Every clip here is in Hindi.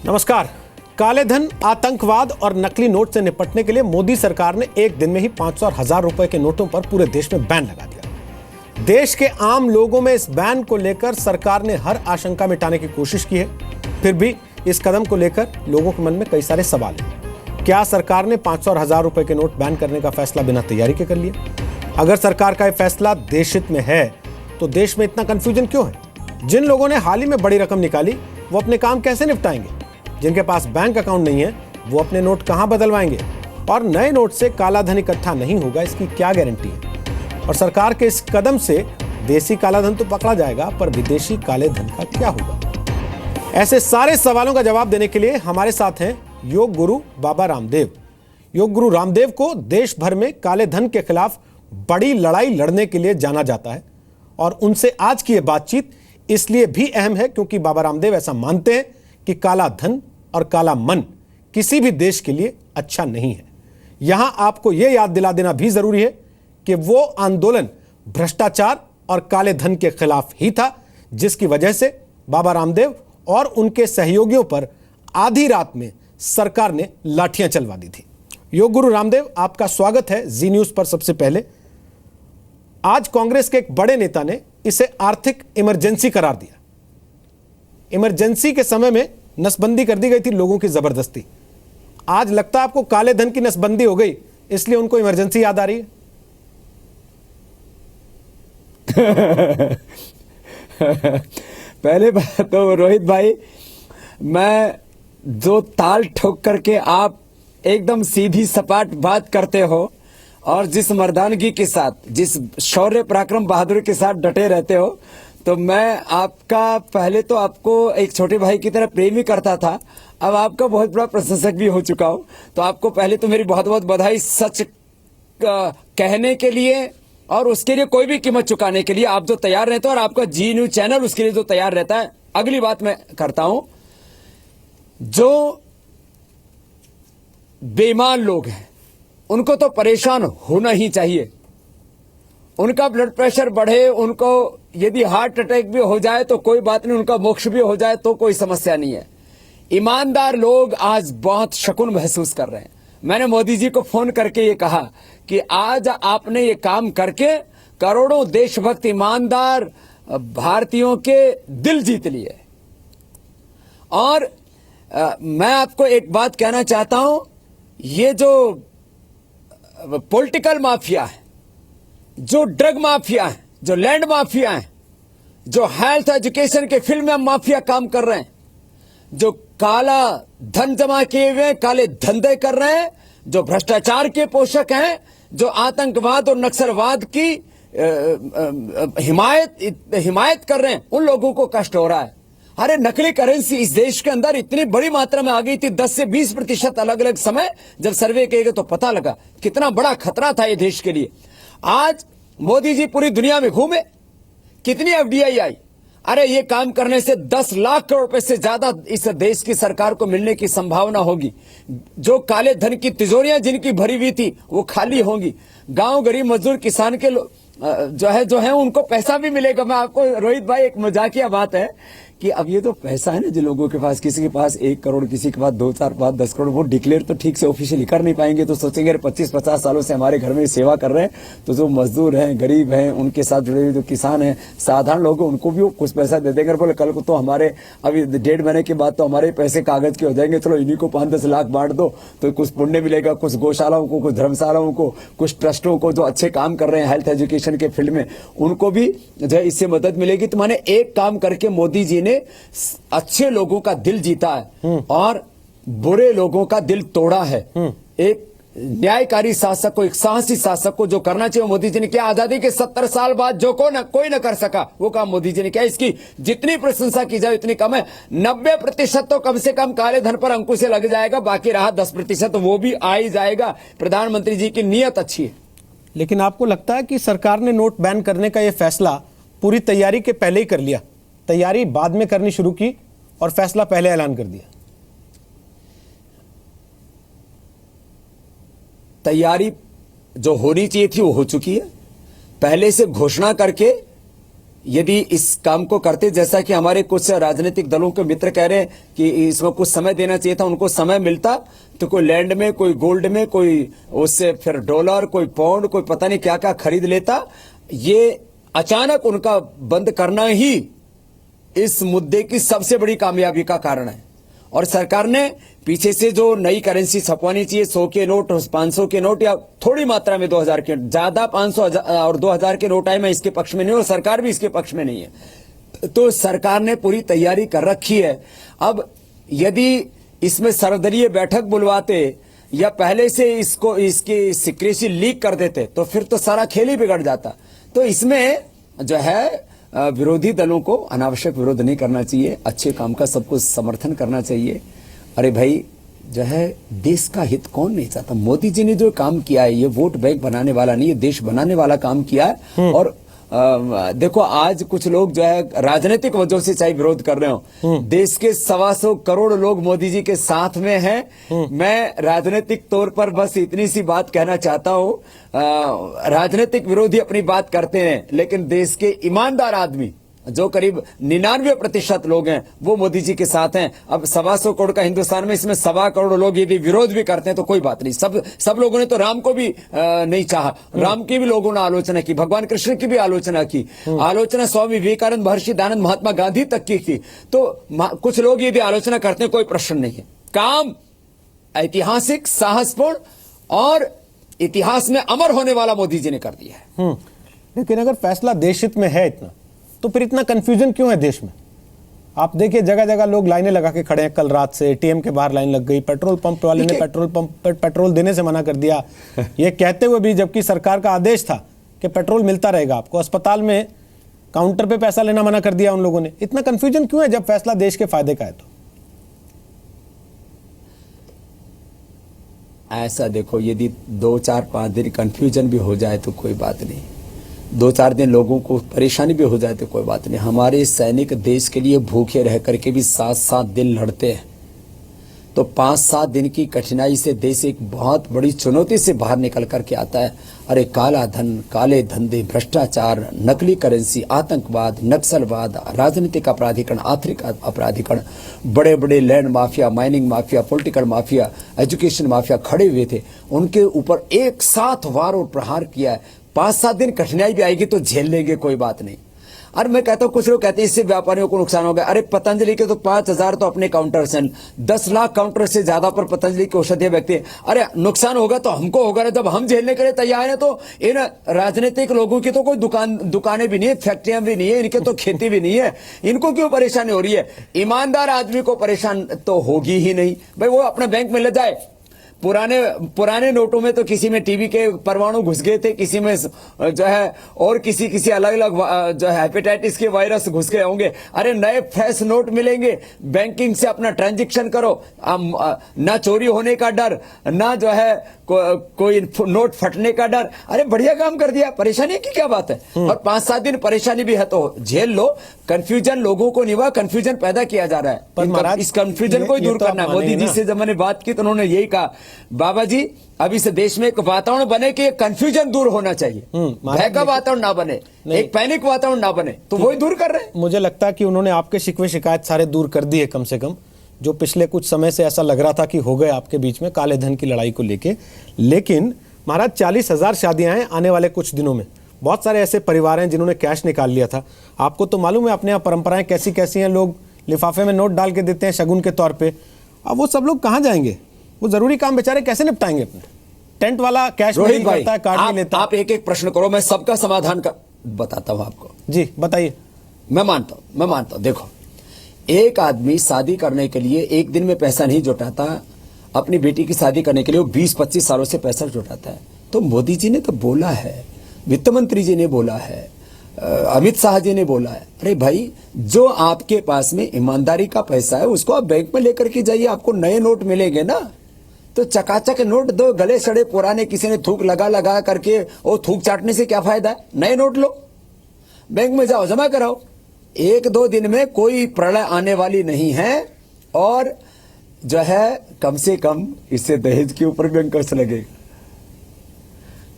नमस्कार। काले धन, आतंकवाद और नकली नोट से निपटने के लिए मोदी सरकार ने एक दिन में ही 500 और 1000 रुपए के नोटों पर पूरे देश में बैन लगा दिया। देश के आम लोगों में इस बैन को लेकर सरकार ने हर आशंका मिटाने की कोशिश की है। फिर भी इस कदम को लेकर लोगों के मन में कई सारे सवाल हैं। क्या सरकार ने 500 और 1000 रुपए के नोट बैन करने का फैसला बिना तैयारी के कर लिया? अगर सरकार का यह फैसला देशहित में है तो देश में इतना कंफ्यूजन क्यों है? जिन लोगों ने हाल ही में बड़ी रकम निकाली वो अपने काम कैसे निपटाएंगे? जिनके पास बैंक अकाउंट नहीं है वो अपने नोट कहां बदलवाएंगे? और नए नोट से काला धन इकट्ठा नहीं होगा, इसकी क्या गारंटी है? और सरकार के इस कदम से देसी काला धन तो पकड़ा जाएगा, पर विदेशी काले धन का क्या होगा? ऐसे सारे सवालों का जवाब देने के लिए हमारे साथ हैं योग गुरु बाबा रामदेव। योग गुरु रामदेव को देश भर में काले धन के खिलाफ बड़ी लड़ाई लड़ने के लिए जाना जाता है और उनसे आज की यह बातचीत इसलिए भी अहम है क्योंकि बाबा रामदेव ऐसा मानते हैं कि काला धन और काला मन किसी भी देश के लिए अच्छा नहीं है। यहां आपको यह याद दिला देना भी जरूरी है कि वो आंदोलन भ्रष्टाचार और काले धन के खिलाफ ही था, जिसकी वजह से बाबा रामदेव और उनके सहयोगियों पर आधी रात में सरकार ने लाठियां चलवा दी थी। योग गुरु रामदेव, आपका स्वागत है जी न्यूज पर। सबसे पहले, आज कांग्रेस के एक बड़े नेता ने इसे आर्थिक इमरजेंसी करार दिया। इमरजेंसी के समय में नसबंदी कर दी गई थी लोगों की जबरदस्ती। आज लगता है आपको काले धन की नसबंदी हो गई, इसलिए उनको इमरजेंसी याद आ रही है। पहले बात तो रोहित भाई, मैं जो ताल ठोक करके आप एकदम सीधी सपाट बात करते हो और जिस मर्दानगी के साथ, जिस शौर्य पराक्रम बहादुरी के साथ डटे रहते हो, तो मैं आपका पहले तो आपको एक छोटे भाई की तरह प्रेम ही करता था, अब आपका बहुत बड़ा प्रशंसक भी हो चुका हूं। तो आपको पहले तो मेरी बहुत बहुत बधाई, सच कहने के लिए और उसके लिए कोई भी कीमत चुकाने के लिए आप जो तैयार रहते हो, और आपका जी न्यूज चैनल उसके लिए जो तैयार रहता है। अगली बात मैं करता हूं, जो बेईमान लोग हैं उनको तो परेशान होना ही चाहिए। उनका ब्लड प्रेशर बढ़े, उनको यदि हार्ट अटैक भी हो जाए तो कोई बात नहीं, उनका मोक्ष भी हो जाए तो कोई समस्या नहीं है। ईमानदार लोग आज बहुत शकुन महसूस कर रहे हैं। मैंने मोदी जी को फोन करके ये कहा कि आज आपने ये काम करके करोड़ों देशभक्त ईमानदार भारतीयों के दिल जीत लिए। और मैं आपको एक बात कहना चाहता हूं, ये जो पॉलिटिकल माफिया है, जो ड्रग माफिया है, जो लैंड माफिया है, जो हेल्थ एजुकेशन के फील्ड में माफिया काम कर रहे हैं, जो काला धन जमा किए हुए काले धंधे कर रहे हैं, जो भ्रष्टाचार के पोषक हैं, जो आतंकवाद और नक्सलवाद की हिमायत कर रहे हैं, उन लोगों को कष्ट हो रहा है। अरे नकली करेंसी इस देश के अंदर इतनी बड़ी मात्रा में आ गई थी, 10 से 20% अलग अलग समय जब सर्वे किए गए तो पता लगा कितना बड़ा खतरा था ये देश के लिए। आज मोदी जी पूरी दुनिया में घूमे, कितनी एफडीआई आई। अरे ये काम करने से 10 लाख करोड़ रुपए से ज्यादा इस देश की सरकार को मिलने की संभावना होगी। जो काले धन की तिजोरियां जिनकी भरी हुई थी वो खाली होंगी। गांव गरीब मजदूर किसान के जो है उनको पैसा भी मिलेगा। मैं आपको रोहित भाई, एक मजाकिया बात है कि अब ये तो पैसा है ना, जो लोगों के पास, किसी के पास 1 करोड़, किसी के पास 2, 4, 5, 10 करोड़, वो डिक्लेयर तो ठीक से ऑफिशियली कर नहीं पाएंगे। तो सोचेंगे 25-50 सालों से हमारे घर में सेवा कर रहे हैं, तो जो मजदूर हैं, गरीब हैं, उनके साथ जुड़े हुए जो किसान हैं, साधारण लोग, उनको भी वो कुछ पैसा दे देंगे। बोले कल को तो हमारे अभी 1.5 महीने के बाद तो हमारे पैसे कागज के हो जाएंगे, चलो इन्हीं को 5-10 लाख बांट दो तो कुछ पुण्य मिलेगा, कुछ गौशालाओं को, कुछ धर्मशालाओं को, कुछ ट्रस्टों को जो अच्छे काम कर रहे हैं हेल्थ एजुकेशन के फील्ड में, उनको भी जो है इससे मदद मिलेगी। तो मैंने एक काम करके मोदी जी ने अच्छे लोगों का दिल जीता है और बुरे लोगों का दिल तोड़ा है। एक न्यायकारी शासक को, एक साहसी शासक को जो करना चाहिए मोदी जी ने किया। आजादी के 70 साल बाद जो कोई न कर सका वो काम मोदी जी ने किया। इसकी जितनी प्रशंसा की जाए उतनी कम है। 90% तो कम से कम काले धन पर अंकुश से लग जाएगा, बाकी रहा 10% वो भी आ ही जाएगा। प्रधानमंत्री जी की नीयत अच्छी है। लेकिन आपको लगता है कि सरकार ने नोट बैन करने का यह फैसला पूरी तैयारी के पहले ही कर लिया? तैयारी बाद में करनी शुरू की और फैसला पहले ऐलान कर दिया? तैयारी जो होनी चाहिए थी वो हो चुकी है। पहले से घोषणा करके यदि इस काम को करते, जैसा कि हमारे कुछ राजनीतिक दलों के मित्र कह रहे हैं कि इसमें कुछ समय देना चाहिए था, उनको समय मिलता तो कोई लैंड में, कोई गोल्ड में, कोई उससे फिर डॉलर, कोई पाउंड, कोई पता नहीं क्या क्या खरीद लेता। ये अचानक उनका बंद करना ही इस मुद्दे की सबसे बड़ी कामयाबी का कारण है। और सरकार ने पीछे से जो नई करेंसी छपवानी चाहिए, 100 के नोट, 500 के नोट, या थोड़ी मात्रा में 2000 के, ज्यादा 500 और 2000 के नोट आए, मैं इसके पक्ष में नहीं हूं और सरकार भी इसके पक्ष में नहीं है। तो सरकार ने पूरी तैयारी कर रखी है। अब यदि इसमें सर्वदलीय बैठक बुलवाते या पहले से इसकी सिक्रेसी लीक कर देते तो फिर तो सारा खेल ही बिगड़ जाता। तो इसमें जो है विरोधी दलों को अनावश्यक विरोध नहीं करना चाहिए, अच्छे काम का सबको समर्थन करना चाहिए। अरे भाई, जो है देश का हित कौन नहीं चाहता? मोदी जी ने जो काम किया है, ये वोट बैंक बनाने वाला नहीं, ये देश बनाने वाला काम किया है। और देखो, आज कुछ लोग जो है राजनीतिक वजह से चाहे विरोध कर रहे हो, देश के 125 करोड़ लोग मोदी जी के साथ में हैं। मैं राजनीतिक तौर पर बस इतनी सी बात कहना चाहता हूं, राजनीतिक विरोधी अपनी बात करते हैं, लेकिन देश के ईमानदार आदमी जो करीब 99% लोग हैं वो मोदी जी के साथ हैं। अब 125 करोड़ का हिंदुस्तान में, इसमें 1.25 करोड़ लोग यदि विरोध भी करते हैं तो कोई बात नहीं। सब लोगों ने तो राम को भी नहीं चाहा, राम की भी लोगों ने आलोचना की, भगवान कृष्ण की भी आलोचना की, आलोचना स्वामी विवेकानंद, महर्षि दयानंद, महात्मा गांधी तक की। तो कुछ लोग यदि आलोचना करते हैं, कोई प्रश्न नहीं है। काम ऐतिहासिक, साहसपूर्ण और इतिहास में अमर होने वाला मोदी जी ने कर दिया है। लेकिन अगर फैसला देश हित में है इतना, तो फिर इतना कंफ्यूजन क्यों है देश में? आप देखिए, जगह जगह लोग लाइनें लगा के खड़े हैं। कल रात से एटीएम के बाहर लाइन लग गई, पेट्रोल पंप वाले ने पेट्रोल पंप पर पेट्रोल देने से मना कर दिया, ये कहते हुए भी जबकि सरकार का आदेश था कि पेट्रोल मिलता रहेगा आपको। अस्पताल में काउंटर पे पैसा लेना मना कर दिया उन लोगों ने। इतना कंफ्यूजन क्यों है जब फैसला देश के फायदे का है? तो ऐसा देखो, यदि 2-4-5 दिन कंफ्यूजन भी हो जाए तो कोई बात नहीं, 2-4 दिन लोगों को परेशानी भी हो जाए तो कोई बात नहीं। हमारे सैनिक देश के लिए भूखे रह करके भी 7-7 दिन लड़ते हैं, तो 5-7 दिन की कठिनाई से देश एक बहुत बड़ी चुनौती से बाहर निकल करके आता है। अरे काला धन, काले धंधे, भ्रष्टाचार, नकली करेंसी, आतंकवाद, नक्सलवाद, राजनीतिक अपराधीकरण, आर्थिक अपराधीकरण, बड़े बड़े land mafia, mining mafia, political mafia, education mafia खड़े हुए थे, उनके ऊपर एक साथ वार और प्रहार किया है। 5-7 दिन कठिनाई भी आएगी तो झेल लेंगे, कोई बात नहीं। और मैं कहता हूं, कुछ लोग कहते हैं इससे व्यापारियों को नुकसान हो गया। अरे पतंजलि के तो 5000 तो अपने काउंटर्स हैं, 10 लाख काउंटर से ज्यादा पर पतंजलि के औषधीय व्यक्ति हैं। अरे नुकसान होगा तो हमको होगा ना, जब हम झेलने के लिए तैयार हैं। तो इन राजनीतिक लोगों की तो कोई दुकानें भी नहीं है, फैक्ट्रियां भी नहीं है, इनके तो खेती भी नहीं है, इनको क्यों परेशानी हो रही है? ईमानदार आदमी को परेशान तो होगी ही नहीं भाई, वो अपने बैंक में ले जाए। पुराने नोटों में तो किसी में टीबी के परमाणु घुस गए थे, किसी में जो है और किसी अलग अलग जो है हेपेटाइटिस के वायरस घुस गए होंगे। अरे नए फ्रेश नोट मिलेंगे, बैंकिंग से अपना ट्रांजैक्शन करो, ना चोरी होने का डर, ना जो है कोई नोट फटने का डर। अरे बढ़िया काम कर दिया, परेशानी की क्या बात है? और 5-7 दिन परेशानी भी है तो झेल लो। कंफ्यूजन लोगों को नहीं हुआ, कंफ्यूजन पैदा किया जा रहा है, पर इस कंफ्यूजन को दूर करना है। मोदी जी से जब मैंने बात की तो उन्होंने यही कहा, बाबा जी अभी से देश में एक वातावरण बने कि कंफ्यूजन दूर होना चाहिए, भय का वातावरण ना बने, एक पैनिक वातावरण ना बने, तो वही दूर कर रहे हैं। मुझे लगता है कि उन्होंने आपके शिकवे शिकायत सारे दूर कर दिए, कम से कम जो पिछले कुछ समय से ऐसा लग रहा था कि हो गए आपके बीच में काले धन की लड़ाई को लेके। लेकिन महाराज 40,000 शादियां हैं आने वाले कुछ दिनों में। बहुत सारे ऐसे परिवार हैं जिन्होंने कैश निकाल लिया था। आपको तो मालूम है अपने यहाँ परंपराएं कैसी कैसी हैं, लोग लिफाफे में नोट डाल के देते हैं शगुन के तौर पे। अब वो सब लोग कहाँ जाएंगे? वो जरूरी काम बेचारे कैसे निपटाएंगे अपने? टेंट वाला कैश नहीं करता है, कार्ड नहीं लेता। आप एक एक प्रश्न करो, मैं सबका समाधान का बताता हूं आपको। जी बताइए। मैं मानता हूं, देखो, एक आदमी शादी करने के लिए एक दिन में पैसा नहीं जुटाता, अपनी बेटी की शादी करने के लिए वो 20-25 सालों से पैसा जुटाता है। तो मोदी जी ने तो बोला है, वित्त मंत्री जी ने बोला है, अमित शाह जी ने बोला है, अरे भाई जो आपके पास में ईमानदारी का पैसा है उसको आप बैंक में लेकर के जाइए, आपको नए नोट मिलेंगे ना। तो चकाचक नोट दो, गले सड़े पुराने किसी ने थूक लगा करके वो थूक चाटने से क्या फायदा है? नए नोट लो, बैंक में जाओ, जमा कराओ। 1-2 दिन में कोई प्रलय आने वाली नहीं है। और जो है कम से कम इससे दहेज के ऊपर भी अंकुश लगेगा।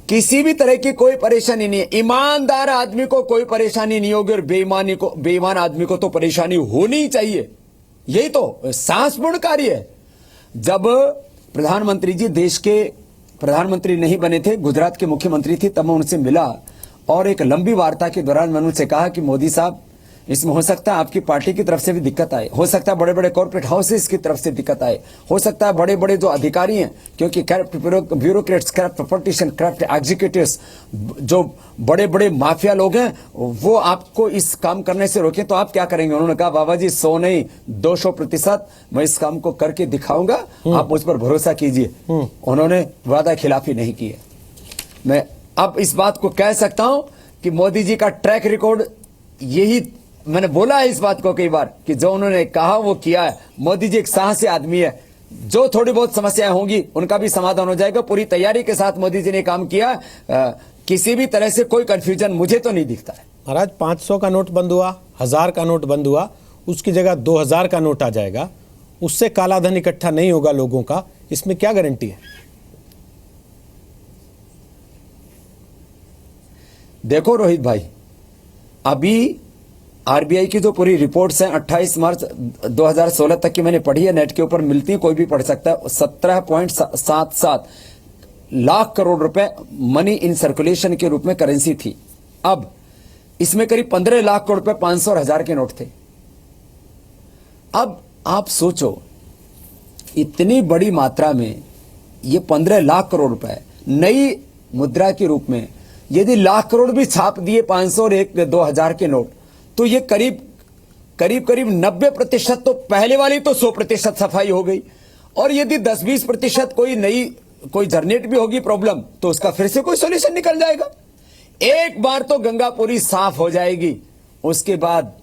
किसी भी तरह की कोई परेशानी नहीं है। ईमानदार आदमी को कोई परेशानी नहीं होगी और बेईमान आदमी को तो परेशानी होनी ही चाहिए। यही तो साहसपूर्ण कार्य है। जब प्रधानमंत्री जी देश के प्रधानमंत्री नहीं बने थे, गुजरात के मुख्यमंत्री थे, तब मैं उनसे मिला और एक लंबी वार्ता के दौरान मैंने उनसे कहा कि मोदी साहब, इसमें हो सकता है आपकी पार्टी की तरफ से भी दिक्कत आए, हो सकता है बड़े बड़े कॉर्पोरेट हाउसेस की तरफ से दिक्कत आए, हो सकता है बड़े बड़े जो अधिकारी हैं, क्योंकि corrupt bureaucrats, corrupt politician, corrupt executives, जो बड़े बड़े माफिया लोग हैं, वो आपको इस काम करने से रोके, तो आप क्या करेंगे? उन्होंने कहा बाबा जी 100 नहीं 200% मैं इस काम को करके दिखाऊंगा, आप मुझ पर भरोसा कीजिए। उन्होंने वादा खिलाफी नहीं की है। मैं अब इस बात को कह सकता हूं कि मोदी जी का ट्रैक रिकॉर्ड, यही मैंने बोला है इस बात को कई बार कि जो उन्होंने कहा वो किया है। मोदी जी एक साहसी आदमी है। जो थोड़ी बहुत समस्याएं होंगी उनका भी समाधान हो जाएगा। पूरी तैयारी के साथ मोदी जी ने काम किया। किसी भी तरह से कोई कंफ्यूजन मुझे तो नहीं दिखता है। महाराज 500 का नोट बंद हुआ, 1000 का नोट बंद हुआ, उसकी जगह 2000 का नोट आ जाएगा, उससे काला धन इकट्ठा नहीं होगा लोगों का, इसमें क्या गारंटी है? देखो रोहित भाई, अभी आरबीआई की जो पूरी रिपोर्ट्स हैं 28 मार्च 2016 तक की मैंने पढ़ी है, नेट के ऊपर मिलती है, कोई भी पढ़ सकता है। 17.77 लाख करोड़ रुपए मनी इन सर्कुलेशन के रूप में करेंसी थी। अब इसमें करीब 15 लाख करोड़ रुपए 500 और 1000 के नोट थे। अब आप सोचो, इतनी बड़ी मात्रा में ये 15 लाख करोड़ रुपए नई मुद्रा के रूप में यदि लाख करोड़ भी छाप दिए 500 और 2000 के नोट, तो ये करीब 90% तो पहले वाली तो 100% सफाई हो गई। और यदि 10-20% कोई जनरेट भी होगी प्रॉब्लम, तो उसका फिर से कोई सॉल्यूशन निकल जाएगा। एक बार तो गंगा पूरी साफ हो जाएगी, उसके बाद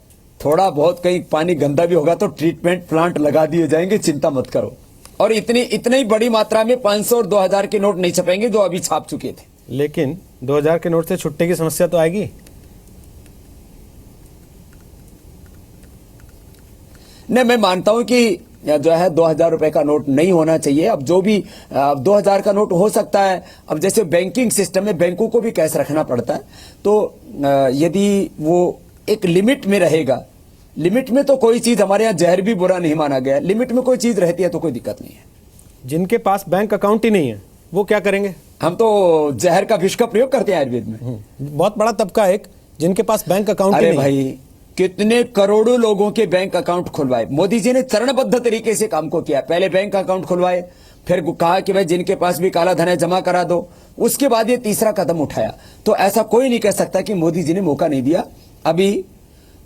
थोड़ा बहुत कहीं पानी गंदा भी होगा तो ट्रीटमेंट प्लांट लगा दिए जाएंगे, चिंता मत करो। और इतनी बड़ी मात्रा में 500 और 2000 के नोट नहीं छपेंगे जो अभी छाप चुके थे। लेकिन 2000 के नोट से छुट्टे की समस्या तो आएगी। नहीं, मैं मानता हूं कि जो है 2000 रुपए का नोट नहीं होना चाहिए। अब जो भी 2000 का नोट हो सकता है। अब जैसे बैंकिंग सिस्टम में बैंकों को भी कैश रखना पड़ता है, तो यदि वो एक लिमिट में रहेगा, लिमिट में तो कोई चीज, हमारे यहाँ जहर भी बुरा नहीं माना गया, लिमिट में कोई चीज रहती है तो कोई दिक्कत नहीं है। जिनके पास बैंक अकाउंट ही नहीं है वो क्या करेंगे? हम तो जहर का विष का प्रयोग करते हैं आयुर्वेद में। बहुत बड़ा तबका एक जिनके पास बैंक अकाउंट ही अरे नहीं। भाई, कितने करोड़ों लोगों के बैंक अकाउंट खुलवाए। मोदी जी ने चरणबद्ध तरीके से काम को किया। पहले बैंक अकाउंट खुलवाए, फिर कहा कि भाई जिनके पास भी काला धन है जमा करा दो, उसके बाद ये तीसरा कदम उठाया। तो ऐसा कोई नहीं कह सकता कि मोदी जी ने मौका नहीं दिया। अभी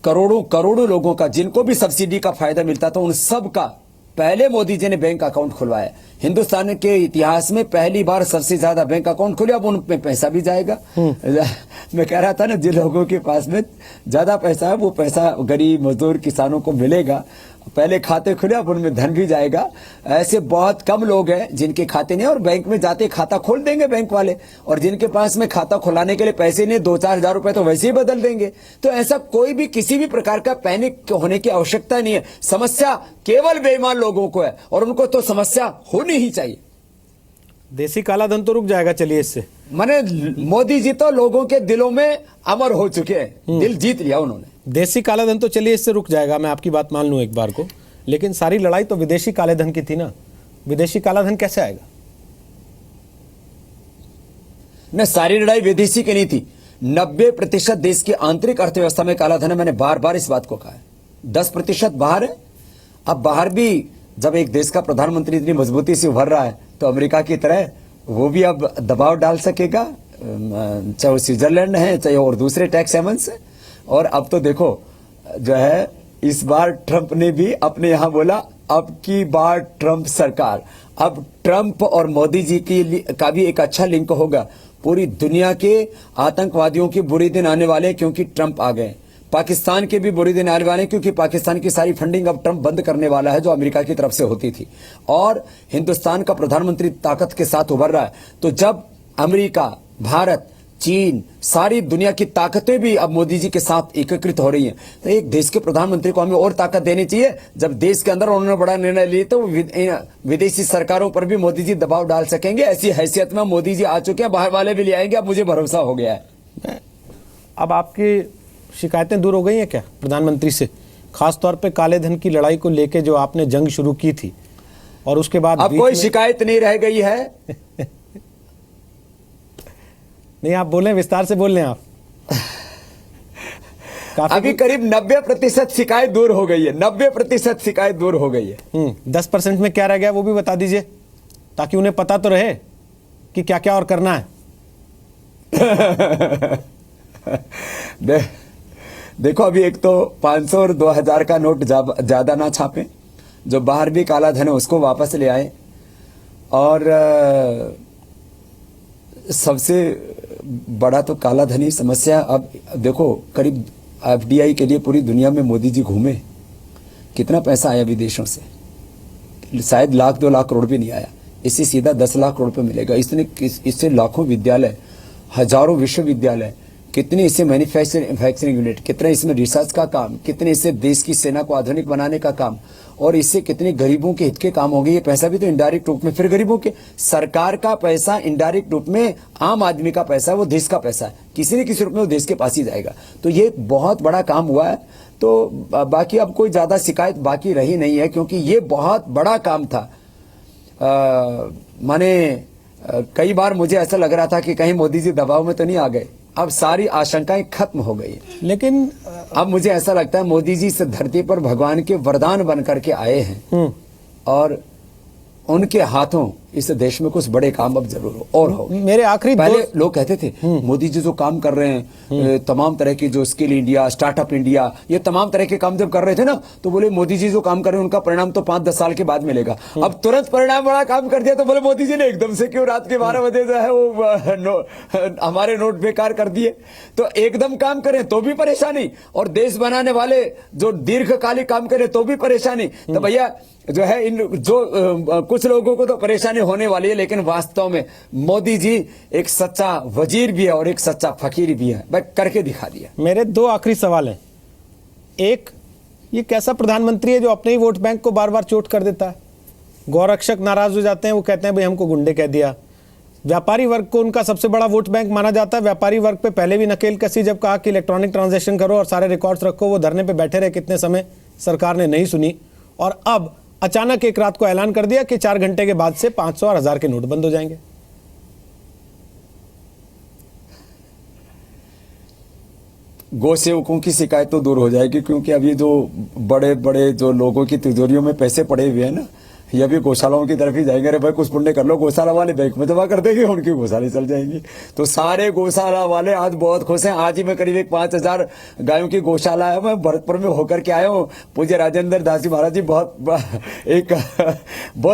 करोड़ों लोगों का, जिनको भी सब्सिडी का फायदा मिलता था, उन सब का पहले मोदी जी ने बैंक अकाउंट खुलवाया। हिंदुस्तान के इतिहास में पहली बार सबसे ज्यादा बैंक अकाउंट खुले, अब उनमें पैसा भी जाएगा। मैं कह रहा था ना, जिन लोगों के पास में ज्यादा पैसा है वो पैसा गरीब मजदूर किसानों को मिलेगा। पहले खाते खुले, अब उनमें धन भी जाएगा। ऐसे बहुत कम लोग हैं जिनके खाते नहीं, और बैंक में जाते खाता खोल देंगे बैंक वाले, और जिनके पास में खाता खुलाने के लिए पैसे नहीं, 2-4 हजार रुपए तो वैसे ही बदल देंगे। तो ऐसा कोई भी किसी भी प्रकार का पैनिक होने की आवश्यकता नहीं है। समस्या केवल बेईमान लोगों को है, और उनको तो समस्या होनी ही चाहिए। देसी काला धन तो रुक जाएगा। चलिए, इससे माने मोदी जी तो लोगों के दिलों में अमर हो चुके हैं, दिल जीत लिया उन्होंने। देसी काला धन तो चलिए इससे रुक जाएगा, मैं आपकी बात मान लूं एक बार को, लेकिन सारी लड़ाई तो विदेशी काले धन की थी ना। विदेशी काला धन कैसे आएगा? न, सारी लड़ाई विदेशी की नहीं थी। 90% देश की आंतरिक अर्थव्यवस्था में काला धन है। मैंने बार बार इस बात को कहा है। 10% बाहर है। अब बाहर भी जब एक देश का प्रधानमंत्री इतनी मजबूती से उभर रहा है, तो अमेरिका की तरह वो भी अब दबाव डाल सकेगा, चाहे वो स्विट्जरलैंड है, चाहे और दूसरे टैक्स हेवन्स है। और अब तो देखो जो है, इस बार ट्रंप ने भी अपने यहां बोला, अब की बार ट्रंप सरकार। अब ट्रंप और मोदी जी का भी एक अच्छा लिंक होगा। पूरी दुनिया के आतंकवादियों के बुरे दिन आने वाले हैं क्योंकि ट्रंप आ गए। पाकिस्तान के भी बुरे दिन आने वाले हैं क्योंकि पाकिस्तान की सारी फंडिंग अब ट्रंप बंद करने वाला है, जो अमेरिका की तरफ से होती थी। और हिंदुस्तान का प्रधानमंत्री ताकत के साथ उभर रहा है। तो जब अमेरिका, भारत, चीन, सारी दुनिया की ताकतें भी अब मोदी जी के साथ एकीकृत हो रही हैं। तो एक देश के प्रधानमंत्री को हमें और ताकत देनी चाहिए। जब देश के अंदर उन्होंने बड़ा निर्णय लिए तो विदेशी सरकारों पर भी मोदी जी दबाव डाल सकेंगे। ऐसी हैसियत में मोदी जी आ चुके हैं, बाहर वाले भी ले आएंगे, अब मुझे भरोसा हो गया है। अब आपकी शिकायतें दूर हो गई हैं क्या प्रधानमंत्री से, खास तौर पे काले धन की लड़ाई को लेके जो आपने जंग शुरू की थी और उसके बाद अब कोई शिकायत नहीं रह गई है। नहीं, आप बोलें, विस्तार से बोल लें आप। अभी करीब 90% शिकायत दूर हो गई है। 90% शिकायत दूर हो गई है। 10% में क्या रह गया वो भी बता दीजिए, ताकि उन्हें पता तो रहे कि क्या क्या और करना है। देखो, अभी एक तो 500 और 2000 का नोट ज्यादा ना छापें, जो बाहर भी काला धन है उसको वापस ले आए, और सबसे बड़ा तो काला धनी समस्या। अब देखो, करीब एफडीआई के लिए पूरी दुनिया में मोदी जी घूमे, कितना पैसा आया विदेशों से, शायद 1-2 लाख करोड़ भी नहीं आया। इससे सीधा 10 लाख करोड़ रुपए मिलेगा। इससे लाखों विद्यालय, हजारों विश्वविद्यालय, कितने इससे मैन्युफैक्चरिंग यूनिट, कितना इसमें रिसर्च का काम, कितने इससे देश की सेना को आधुनिक बनाने का काम, और इससे कितने गरीबों के हित के काम होंगे। ये पैसा भी तो इनडायरेक्ट रूप में फिर गरीबों के, सरकार का पैसा इनडायरेक्ट रूप में आम आदमी का पैसा, वो देश का पैसा है, किसी न किसी रूप में वो देश के पास ही जाएगा। तो ये बहुत बड़ा काम हुआ है। तो बाकी अब कोई ज्यादा शिकायत बाकी रही नहीं है, क्योंकि ये बहुत बड़ा काम था। माने कई बार मुझे ऐसा लग रहा था कि कहीं मोदी जी दबाव में तो नहीं आ गए। अब सारी आशंकाएं खत्म हो गई। लेकिन अब मुझे ऐसा लगता है मोदी जी इस धरती पर भगवान के वरदान बन करके आए हैं, और उनके हाथों इस देश में कुछ बड़े काम अब जरूर हो और हो। मेरे आखिरी पहले लोग कहते थे मोदी जी जो काम कर रहे हैं, तमाम तरह की जो स्किल इंडिया, स्टार्टअप इंडिया, ये तमाम तरह के काम जब कर रहे थे ना, तो बोले मोदी जी जो काम कर रहे हैं उनका परिणाम तो 5-10 साल के बाद मिलेगा। अब तुरंत परिणाम बड़ा काम कर दिया तो बोले मोदी जी ने एकदम से क्यों रात के 12 बजे जो है वो हमारे नोट बेकार कर दिए। तो एकदम काम करें तो भी परेशानी, और देश बनाने वाले जो दीर्घकालिक काम करें तो भी परेशानी। तो भैया जो है इन कुछ लोगों को तो परेशानी होने वाली है, लेकिन वास्तव में मोदी जी एक सच्चा वजीर भी है और एक सच्चा फकीर भी है। मैं करके दिखा दिया। मेरे 2 आखिरी सवाल हैं। एक, ये कैसा प्रधानमंत्री है जो अपने ही वोट बैंक को बार बार चोट कर देता है? गौरक्षक नाराज हो जाते हैं, वो कहते हैं भाई हमको गुंडे कह दिया। व्यापारी वर्ग को उनका सबसे बड़ा वोट बैंक माना जाता है। व्यापारी वर्ग पे पहले भी नकेल कसी, जब कहा कि इलेक्ट्रॉनिक ट्रांजैक्शन करो और सारे रिकॉर्ड्स रखो, वो धरने पे बैठे रहे कितने समय, सरकार ने नहीं सुनी, और अब अचानक एक रात को ऐलान कर दिया कि 4 घंटे के बाद से 500 और 1000 के नोट बंद हो जाएंगे। गौ सेवकों की शिकायत तो दूर हो जाएगी, क्योंकि अभी जो बड़े बड़े जो लोगों की तिजोरियों में पैसे पड़े हुए हैं ना, ये भी गौशालाओं की तरफ ही जाएंगे। अरे भाई कुछ पुण्य कर लो, गौशाला वाले बैंक में जमा कर देंगे, उनकी गौशाला चल जाएंगी। तो सारे गौशाला वाले आज बहुत खुश हैं। आज ही मैं करीब 5000 गायों की गौशाला है, मैं भरतपुर में होकर के आया हूँ। पूज्य राजेंद्र दास जी महाराज जी बहुत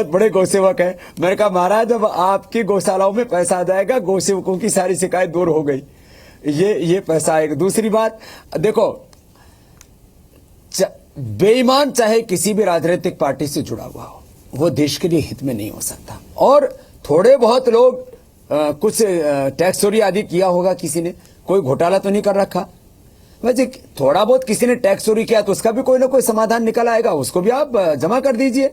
बड़े गौसेवक है। मैंने कहा महाराज अब आपकी गौशालाओं में पैसा आ जाएगा, गौसेवकों की सारी शिकायत दूर हो गई, ये पैसा आएगा। दूसरी बात देखो, बेईमान चाहे किसी भी राजनीतिक पार्टी से जुड़ा हुआ हो, वो देश के लिए हित में नहीं हो सकता। और थोड़े बहुत लोग कुछ टैक्स चोरी आदि किया होगा, किसी ने कोई घोटाला तो नहीं कर रखा। वैसे थोड़ा बहुत किसी ने टैक्स चोरी किया तो उसका भी कोई ना कोई समाधान निकल आएगा, उसको भी आप जमा कर दीजिए।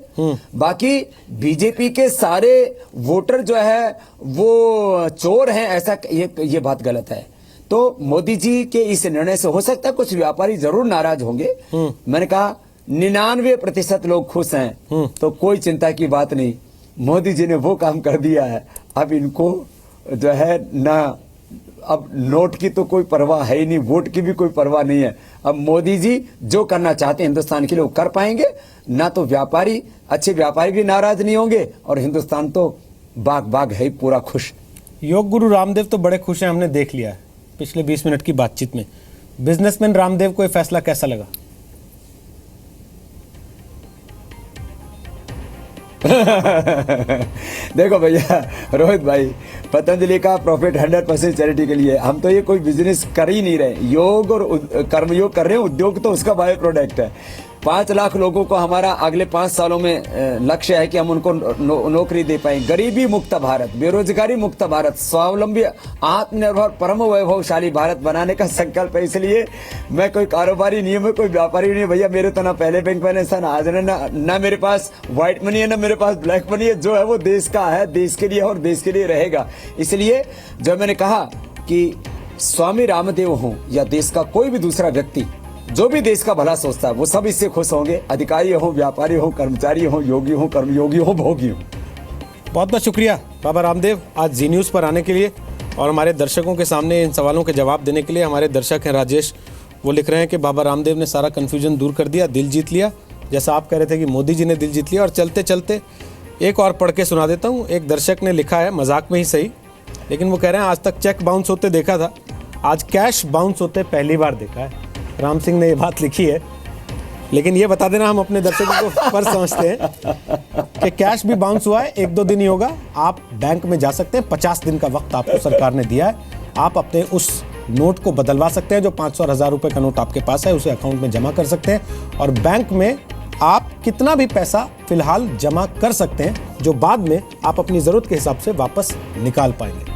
बाकी बीजेपी के सारे वोटर जो है वो चोर हैं, ऐसा ये बात गलत है। तो मोदी जी के इस निर्णय से हो सकता है कुछ व्यापारी जरूर नाराज होंगे। मैंने कहा 99% लोग खुश हैं, तो कोई चिंता की बात नहीं। मोदी जी ने वो काम कर दिया है, अब इनको जो है ना, अब नोट की तो कोई परवाह है ही नहीं, वोट की भी कोई परवाह नहीं है। अब मोदी जी जो करना चाहते हैं हिंदुस्तान के लिए वो कर पाएंगे ना। तो व्यापारी, अच्छे व्यापारी भी नाराज नहीं होंगे, और हिंदुस्तान तो बाग है पूरा खुश। योग गुरु रामदेव तो बड़े खुश हैं, हमने देख लिया है पिछले 20 मिनट की बातचीत में। बिजनेसमैन रामदेव को यह फैसला कैसा लगा? देखो भैया रोहित भाई, पतंजलि का प्रॉफिट 100% चैरिटी के लिए। हम तो ये कोई बिजनेस कर ही नहीं रहे, योग और कर्मयोग कर रहे हैं। उद्योग तो उसका बाय प्रोडक्ट है। 5 लाख लोगों को हमारा अगले 5 सालों में लक्ष्य है कि हम उनको नौकरी दे पाए। गरीबी मुक्त भारत, बेरोजगारी मुक्त भारत, स्वावलंबी, आत्मनिर्भर, परम वैभवशाली भारत बनाने का संकल्प है। इसलिए मैं कोई कारोबारी नहीं हूं, कोई व्यापारी नहीं भैया। मेरे तो ना पहले बैंक बैलेंस है, ना आज ना मेरे पास व्हाइट मनी है, ना मेरे पास ब्लैक मनी है। जो है वो देश का है, देश के लिए और देश के लिए रहेगा। इसलिए जो मैंने कहा कि स्वामी रामदेव हो या देश का कोई भी दूसरा व्यक्ति जो भी देश का भला सोचता है वो सब इससे खुश होंगे। अधिकारी हो, व्यापारी हो, कर्मचारी हो, योगी हो, कर्मयोगी हो, भोगी हो। बहुत बहुत शुक्रिया बाबा रामदेव आज जी न्यूज़ पर आने के लिए और हमारे दर्शकों के सामने इन सवालों के जवाब देने के लिए। हमारे दर्शक हैं राजेश, वो लिख रहे हैं कि बाबा रामदेव ने सारा कन्फ्यूजन दूर कर दिया, दिल जीत लिया। जैसा आप कह रहे थे कि मोदी जी ने दिल जीत लिया। और चलते चलते एक और पढ़ के सुना देता हूँ। एक दर्शक ने लिखा है, मजाक में ही सही, लेकिन वो कह रहे हैं आज तक चेक बाउंस होते देखा था, आज कैश बाउंस होते पहली बार देखा है। राम सिंह ने ये बात लिखी है, लेकिन ये बता देना हम अपने दर्शकों को पर समझते हैं कि कैश भी बाउंस हुआ है, 1-2 दिन ही होगा। आप बैंक में जा सकते हैं, 50 दिन का वक्त आपको सरकार ने दिया है। आप अपने उस नोट को बदलवा सकते हैं, जो 500 और 1000 रुपए का नोट आपके पास है उसे अकाउंट में जमा कर सकते हैं। और बैंक में आप कितना भी पैसा फिलहाल जमा कर सकते हैं, जो बाद में आप अपनी ज़रूरत के हिसाब से वापस निकाल पाएंगे।